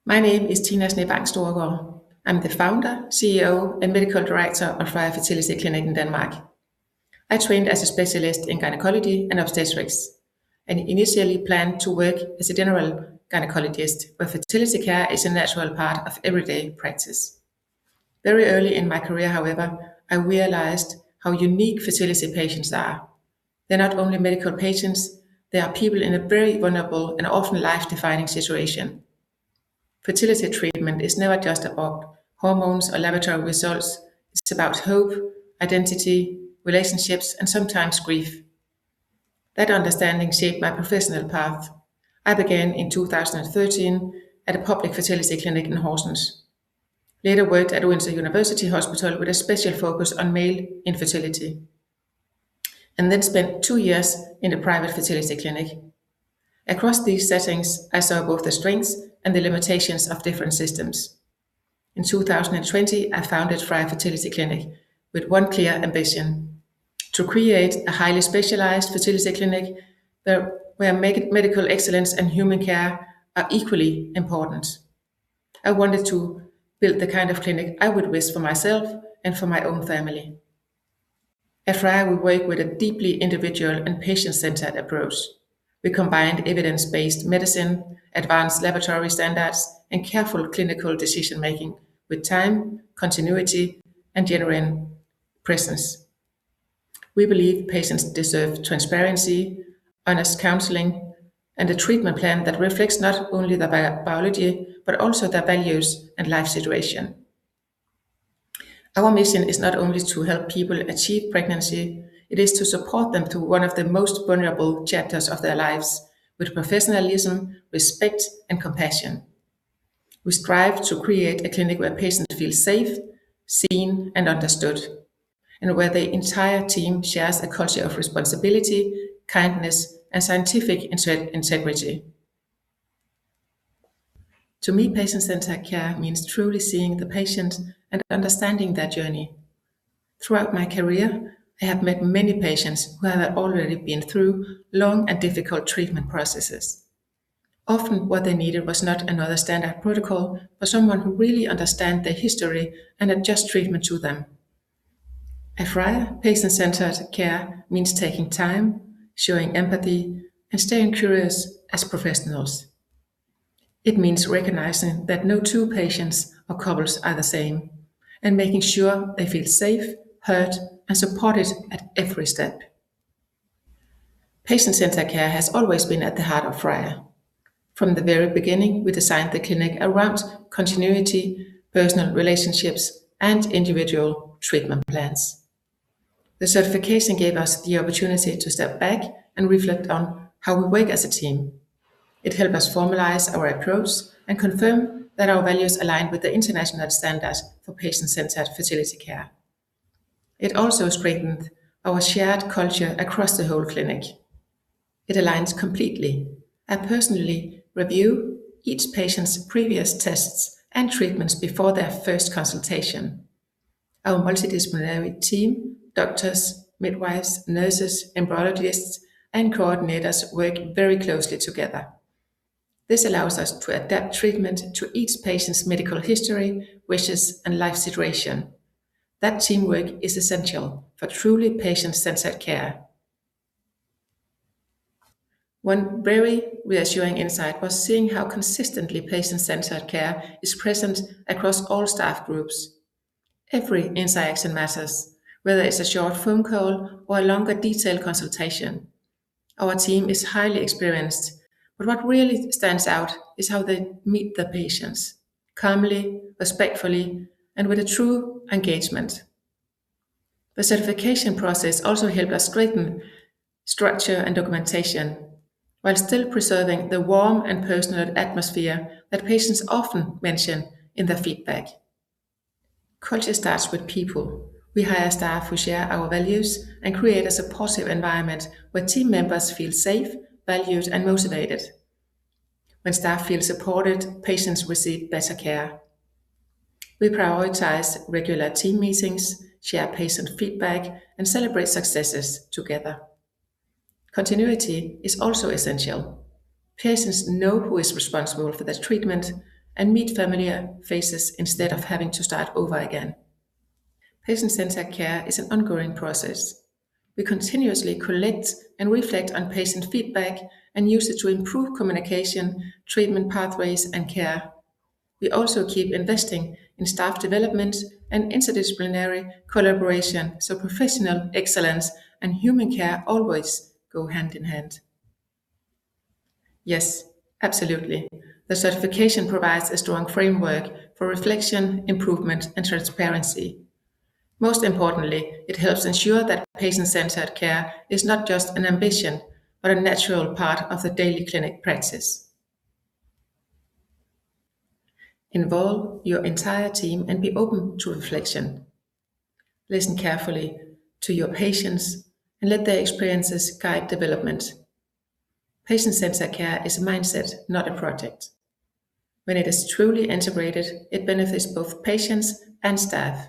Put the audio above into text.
My name is Tina Snebang Storgård. I'm the founder, CEO, and medical director of Freja Fertility Clinic in Denmark. I trained as a specialist in gynecology and obstetrics, and initially planned to work as a general gynecologist, where fertility care is a natural part of everyday practice. Very early in my career, however, I realized how unique fertility patients are. They're not only medical patients, they are people in a very vulnerable and often life-defining situation. Fertility treatment is never just about hormones or laboratory results. It's about hope, identity, relationships, and sometimes grief. That understanding shaped my professional path. I began in 2013 at a public fertility clinic in Horsens. Later worked at Odense University Hospital with a special focus on male infertility. And then spent 2 years in a private fertility clinic. Across these settings, I saw both the strengths and the limitations of different systems. In 2020, I founded Freja Fertility Clinic with one clear ambition: to create a highly specialized fertility clinic where medical excellence and human care are equally important. I wanted to build the kind of clinic I would wish for myself and for my own family. At Freja, we work with a deeply individual and patient-centered approach. We combined evidence-based medicine, advanced laboratory standards, and careful clinical decision-making with time, continuity, and genuine presence. We believe patients deserve transparency, honest counseling, and a treatment plan that reflects not only their biology, but also their values and life situation. Our mission is not only to help people achieve pregnancy, it is to support them through one of the most vulnerable chapters of their lives with professionalism, respect, and compassion. We strive to create a clinic where patients feel safe, seen, and understood, and where the entire team shares a culture of responsibility, kindness, and scientific integrity. To me, patient-centered care means truly seeing the patient and understanding their journey. Throughout my career, I have met many patients who have already been through long and difficult treatment processes. Often what they needed was not another standard protocol, but someone who really understands their history and adjust treatment to them. At Freja, patient-centered care means taking time, showing empathy, and staying curious as professionals. It means recognizing that no two patients or couples are the same, and making sure they feel safe, heard, and supported at every step. Patient-centered care has always been at the heart of Freja. From the very beginning, we designed the clinic around continuity, personal relationships, and individual treatment plans. The certification gave us the opportunity to step back and reflect on how we work as a team. It helped us formalize our approach and confirm that our values align with the international standards for patient-centered fertility care. It also strengthened our shared culture across the whole clinic. It aligns completely. I personally review each patient's previous tests and treatments before their first consultation. Our multidisciplinary team, doctors, midwives, nurses, embryologists, and coordinators work very closely together. This allows us to adapt treatment to each patient's medical history, wishes, and life situation. That teamwork is essential for truly patient-centered care. One very reassuring insight was seeing how consistently patient-centered care is present across all staff groups. Every interaction matters, whether it's a short phone call or a longer detailed consultation. Our team is highly experienced, but what really stands out is how they meet the patients, calmly, respectfully, and with a true engagement. The certification process also helped us strengthen structure and documentation, while still preserving the warm and personal atmosphere that patients often mention in their feedback. Culture starts with people. We hire staff who share our values and create a supportive environment where team members feel safe, valued, and motivated. When staff feel supported, patients receive better care. We prioritize regular team meetings, share patient feedback, and celebrate successes together. Continuity is also essential. Patients know who is responsible for their treatment, and meet familiar faces instead of having to start over again. Patient-centered care is an ongoing process. We continuously collect and reflect on patient feedback and use it to improve communication, treatment pathways, and care. We also keep investing in staff development and interdisciplinary collaboration so professional excellence and human care always go hand in hand. Yes, absolutely. The certification provides a strong framework for reflection, improvement, and transparency. Most importantly, it helps ensure that patient-centered care is not just an ambition, but a natural part of the daily clinic practice. Involve your entire team and be open to reflection. Listen carefully to your patients and let their experiences guide development. Patient-centered care is a mindset, not a project. When it is truly integrated, it benefits both patients and staff.